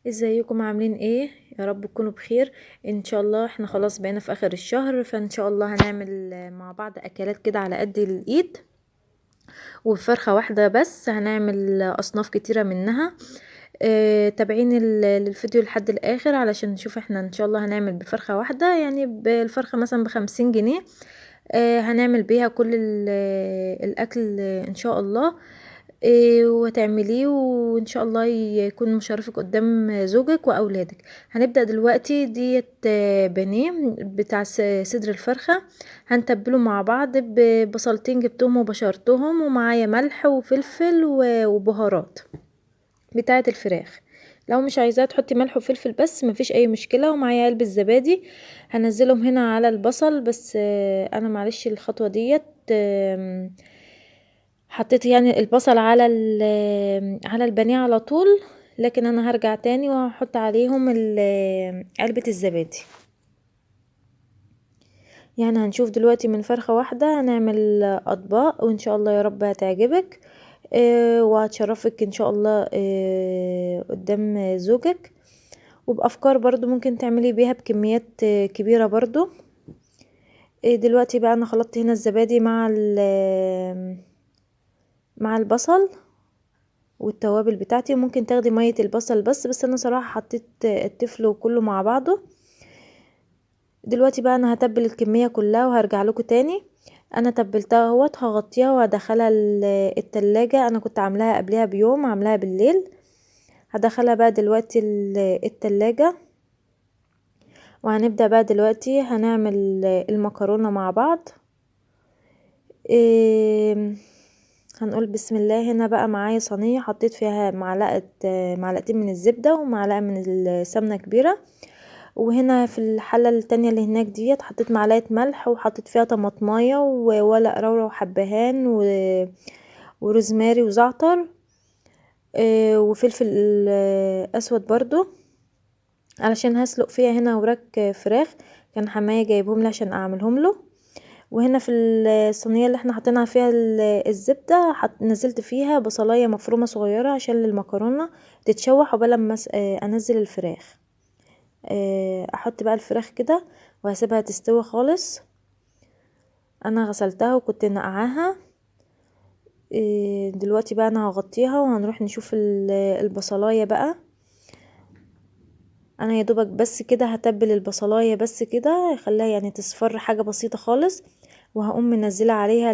ازيكم عاملين ايه؟ يا رب تكونوا بخير. ان شاء الله احنا خلاص بقينا في اخر الشهر، فان شاء الله هنعمل مع بعض اكلات كده على قد الايد، وبفرخة واحدة بس هنعمل اصناف كتيرة منها. تابعين الفيديو لحد الاخر علشان نشوف احنا ان شاء الله هنعمل بفرخة واحدة، يعني بالفرخة مثلا ب50 جنيه. هنعمل بيها كل الاكل ان شاء الله. وتعمليه وان شاء الله يكون مشرفك قدام زوجك واولادك. هنبدأ دلوقتي ديت بانيه بتاع صدر الفرخة. هنتبله مع بعض ببصلتين جبتهم وبشرتهم، ومعايا ملح وفلفل وبهارات بتاعة الفراخ. لو مش عايزاه تحطي ملح وفلفل بس مفيش اي مشكلة. ومعايا علبة زبادي هنزلهم هنا على البصل، بس انا معلش الخطوة ديت حطيت يعني البصل على على البانيه على طول، لكن انا هرجع تاني وهحط عليهم علبة الزبادي. يعني هنشوف دلوقتي من فرخة واحدة هنعمل اطباق، وان شاء الله يا رب هتعجبك وهتشرفك ان شاء الله قدام زوجك، وبافكار برضو ممكن تعملي بيها بكميات كبيرة برضو. دلوقتي بقى انا خلطت هنا الزبادي مع البصل والتوابل بتاعتي، وممكن تاخدي مية البصل بس انا صراحة حطيت التفل وكله مع بعضه. دلوقتي بقى انا هتبل الكمية كلها وهرجع لكم تاني. انا تبلتها اهوت، هغطيها وهدخلها التلاجة. انا كنت عاملاها قبلها بيوم، عاملاها بالليل. هدخلها بقى دلوقتي التلاجة، وهنبدأ بقى دلوقتي هنعمل المكرونة مع بعض. إيه هنقول بسم الله. هنا بقى معايا صينية حطيت فيها معلقتين من الزبدة ومعلقة من السمنة كبيرة. وهنا في الحلة التانية اللي هناك ديت حطيت معلقة ملح، وحطيت فيها طماطماية وورق لورا وحبهان وروزماري وزعتر وفلفل اسود برضو، علشان هسلق فيها هنا وراك فراخ. كان حماية جايبهم لي عشان اعملهم له. وهنا في الصينيه اللي احنا حطينا فيها الزبده نزلت فيها بصلايه مفرومه صغيره عشان المكرونه تتشوح عقبال ما انزل الفراخ. احط بقى الفراخ كده وهسيبها تستوي خالص. انا غسلتها وكنت نقعاها. دلوقتي بقى انا هغطيها وهنروح نشوف البصلايه بقى. انا يا دوبك بس كده هتبل البصلايه بس كده، خليها يعني تصفر حاجه بسيطه خالص، وهقوم منزله عليها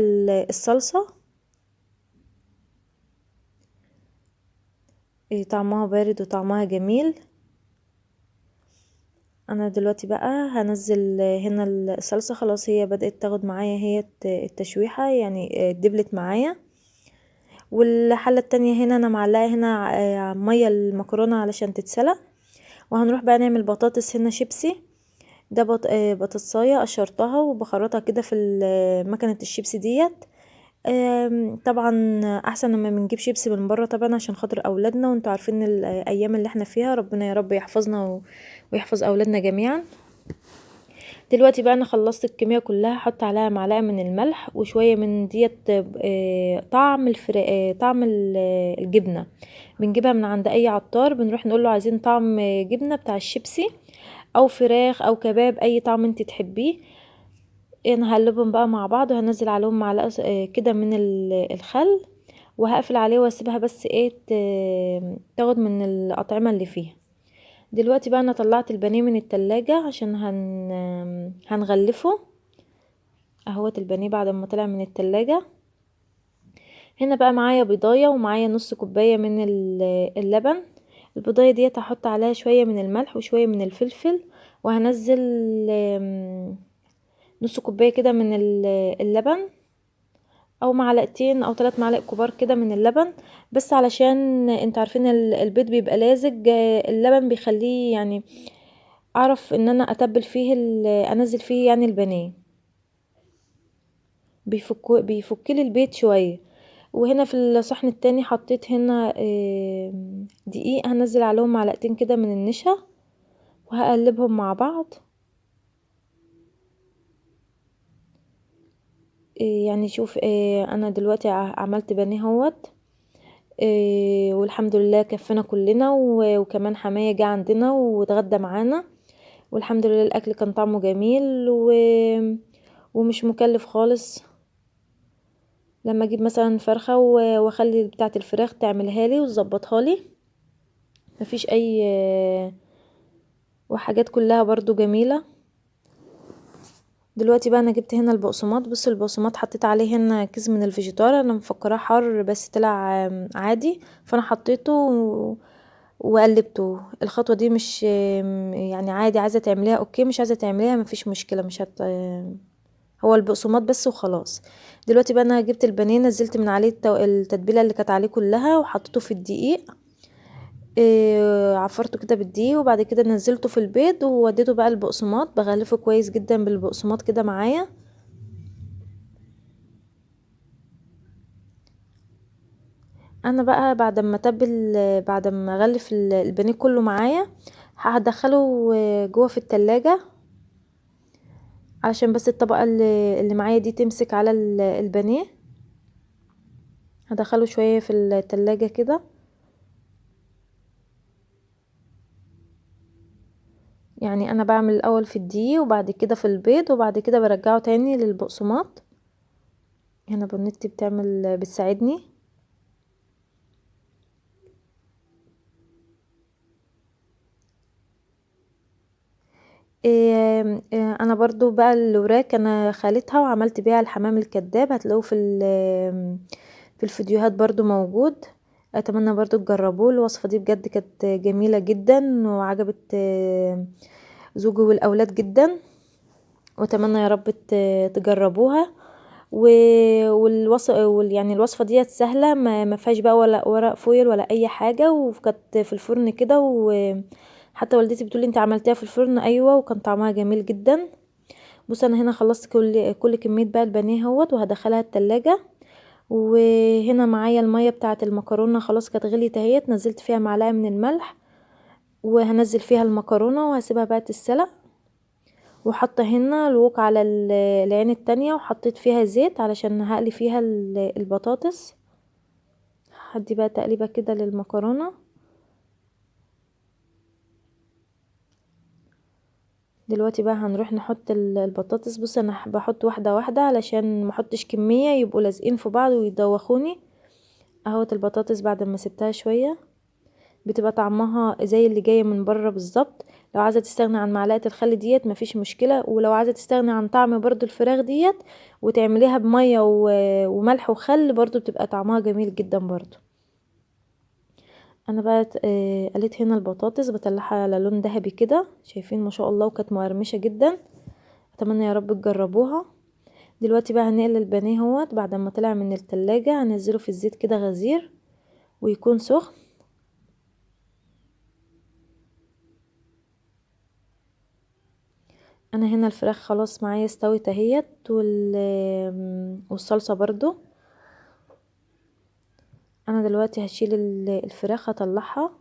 الصلصه. طعمها بارد وطعمها جميل. انا دلوقتي بقى هنزل هنا الصلصه. خلاص هي بدأت تاخد معايا هي التشويحه، يعني دبلت معايا. والحله التانية هنا انا معلقه هنا ميه المكرونه علشان تتسلق. وهنروح بقى نعمل بطاطس هنا شيبسي. ده بطاطسايه قشرتها وبخرطها كده في مكنه الشيبسي ديت. طبعا احسن لما بنجيب شيبسي من بره طبعا عشان خاطر اولادنا، وانتوا عارفين الايام اللي احنا فيها، ربنا يا رب يحفظنا ويحفظ اولادنا جميعا. دلوقتي بقى انا خلصت الكميه كلها. احط عليها معلقه من الملح وشويه من ديت طعم طعم الجبنه. بنجيبها من عند اي عطار، بنروح نقول له عايزين طعم جبنه بتاع الشيبسي او فراخ او كباب، اي طعم انت تحبيه. انا هقلبهم بقى مع بعض، وهنزل عليهم معلقه كده من الخل، وهقفل عليه واسيبها بس تاخد من الاطعمه اللي فيها. دلوقتي بقى انا طلعت البانيه من التلاجة عشان هنغلفه. اهوت البانيه بعد ما طلع من التلاجة. هنا بقى معايا بيضايه ومعايا نص كوبايه من اللبن. البيضايه ديت هحط عليها شويه من الملح وشويه من الفلفل، وهنزل نص كوبايه كده من اللبن، او معلقتين او 3 معالق كبار كده من اللبن. بس علشان انت عارفين البيض بيبقى لازج، اللبن بيخليه يعني اعرف ان انا اتبل فيه انزل فيه يعني البانيه، بيفك لي البيض شويه. وهنا في الصحن التاني حطيت هنا دقيق، هنزل عليهم معلقتين كده من النشا وهقلبهم مع بعض. يعني شوف انا دلوقتي عملت بانيه اهوت. والحمد لله كفينا كلنا، وكمان حماية جه عندنا واتغدى معانا، والحمد لله الاكل كان طعمه جميل ومش مكلف خالص. لما اجيب مثلا فرخة واخلي بتاعة الفراخ تعملها لي وتظبطها لي، مفيش اي وحاجات كلها برضو جميلة. دلوقتي بقى انا جبت هنا البقسماط. بص البقسماط حطيت عليه هنا كيس من الفيجيتار، انا مفكراه حار بس طلع عادي، فانا حطيته وقلبته. الخطوة دي مش يعني عادي، عايزة تعمليها اوكي، مش عايزة تعمليها مفيش مشكلة، مش هو البقسماط بس وخلاص. دلوقتي بقى انا جبت البانيه، نزلت من عليه التتبيله اللي كانت عليه كلها وحطيته في الدقيق، عفرته كده بالدقيق، وبعد كده نزلته في البيض ووديته بقى البقسماط، بغلفه كويس جدا بالبقسماط كده معايا. انا بقى بعد ما اتبل، بعد ما اغلف البانيه كله معايا، هدخله جوه في التلاجة علشان بس الطبقه اللي معايا دي تمسك على البانيه. هدخله شويه في التلاجة كده، يعني انا بعمل الاول في الدقيق وبعد كده في البيض وبعد كده برجعه تاني للبقسماط. هنا بنتي بتساعدني. انا برضو بقى الوراك انا خالتها وعملت بيها الحمام الكذاب، هتلاقوه في الفيديوهات برضو موجود. اتمنى برضو تجربوه، الوصفة دي بجد كانت جميلة جدا وعجبت زوجي والاولاد جدا، واتمنى يا رب تجربوها. يعني الوصفه ديت سهله، ما فيهاش بقى ولا ورق فويل ولا اي حاجه، وكانت في الفرن كده، وحتى والدتي بتقولي انت عملتيها في الفرن، ايوه، وكان طعمها جميل جدا. بص انا هنا خلصت كل كميه بقى البانيه اهوت وهدخلها التلاجة. وهنا معايا الميه بتاعه المكرونه خلاص كانت غليت اهيت، نزلت فيها معلقه من الملح، وهنزل فيها المكرونه وهسيبها بقى تتسلق. وحاطه هنا الوك على العين التانية، وحطيت فيها زيت علشان هقلي فيها البطاطس. هدي بقى تقليبه كده للمكرونه. دلوقتي بقى هنروح نحط البطاطس. بص انا بحط واحده واحده علشان ما احطش كميه يبقوا لازقين في بعض ويدوخوني. اهوت البطاطس بعد ما سبتها شويه بتبقى طعمها زي اللي جايه من بره بالظبط. لو عايزه تستغني عن معلقه الخل ديت مفيش مشكله، ولو عايزه تستغني عن طعم برضو الفراخ ديت وتعمليها بميه وملح وخل برضو بتبقى طعمها جميل جدا برضو. انا بقى قليت هنا البطاطس بطلعها على لون ذهبي كده، شايفين ما شاء الله، وكانت مقرمشه جدا. اتمنى يا رب تجربوها. دلوقتي بقى هنقلي البانيه اهوت بعد ما طلع من التلاجة، هنزله في الزيت كده غزير ويكون سخن. انا هنا الفراخ خلاص معايا استوت اهيت، والصلصه برضو. انا دلوقتي هشيل الفراخ هطلعها.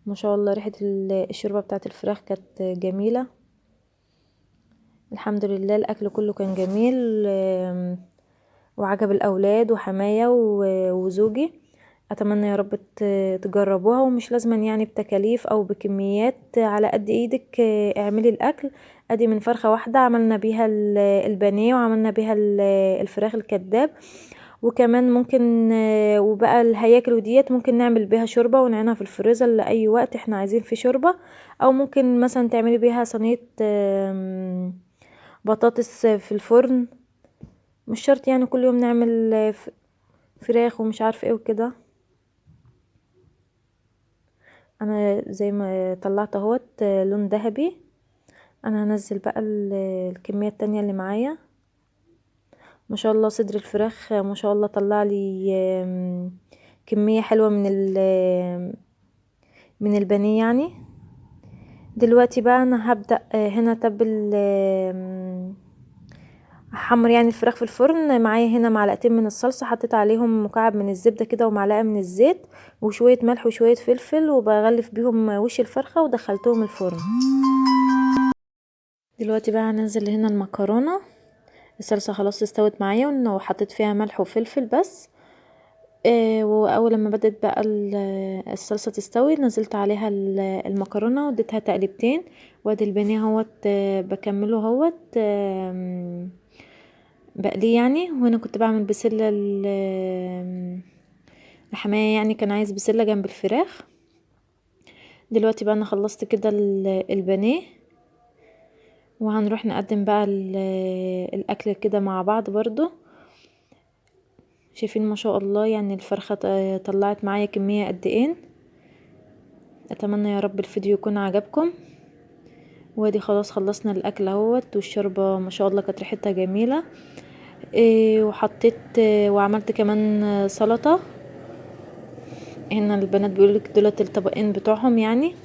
ما شاء الله ريحه الشوربه بتاعت الفراخ كانت جميله. الحمد لله الاكل كله كان جميل، وعجب الاولاد وحماية وزوجي. اتمنى يا رب تجربوها، ومش لازما يعني بتكاليف او بكميات، على قد ايدك اعملي الاكل. ادي من فرخة واحدة عملنا بيها البانيه وعملنا بيها الفراخ الكداب، وكمان ممكن وبقى الهياكل وديت ممكن نعمل بيها شوربة ونعينها في الفريزر لأي وقت احنا عايزين في شوربة. او ممكن مثلا تعملي بيها صينية بطاطس في الفرن. مش شرط يعني كل يوم نعمل فراخ ومش عارفه ايه وكده. انا زي ما طلعت اهوت لون ذهبي. انا هنزل بقى الكميه التانية اللي معايا. ما شاء الله صدر الفراخ ما شاء الله طلع لي كميه حلوه من البانيه يعني. دلوقتي بقى انا هبدأ هنا اتبل احمر يعني الفراخ في الفرن. معايا هنا معلقتين من الصلصه، حطيت عليهم مكعب من الزبده كده ومعلقه من الزيت وشويه ملح وشويه فلفل، وبغلف بيهم وش الفرخه ودخلتهم الفرن. دلوقتي بقى هننزل هنا المكرونه. الصلصه خلاص استوت معايا وحطيت فيها ملح وفلفل بس. واول لما بدأت بقى الصلصة تستوي نزلت عليها المكرونة واديتها تقليبتين. وادي البانيه اهوت بكمله اهوت بقليه يعني. وهنا كنت بعمل بسلة لحماية يعني، كان عايز بسلة جنب الفراخ. دلوقتي بقى انا خلصت كده البانيه، وهنروح نقدم بقى الاكل كده مع بعض برضو. شايفين ما شاء الله يعني الفرخة طلعت معايا كمية قد ايه. اتمنى يا رب الفيديو يكون عجبكم. وادي خلاص خلصنا الاكل اهوت، والشوربة ما شاء الله كانت ريحتها جميلة. وحطيت وعملت كمان سلطة. هنا البنات بيقولك دولت الطبقين بتوعهم يعني.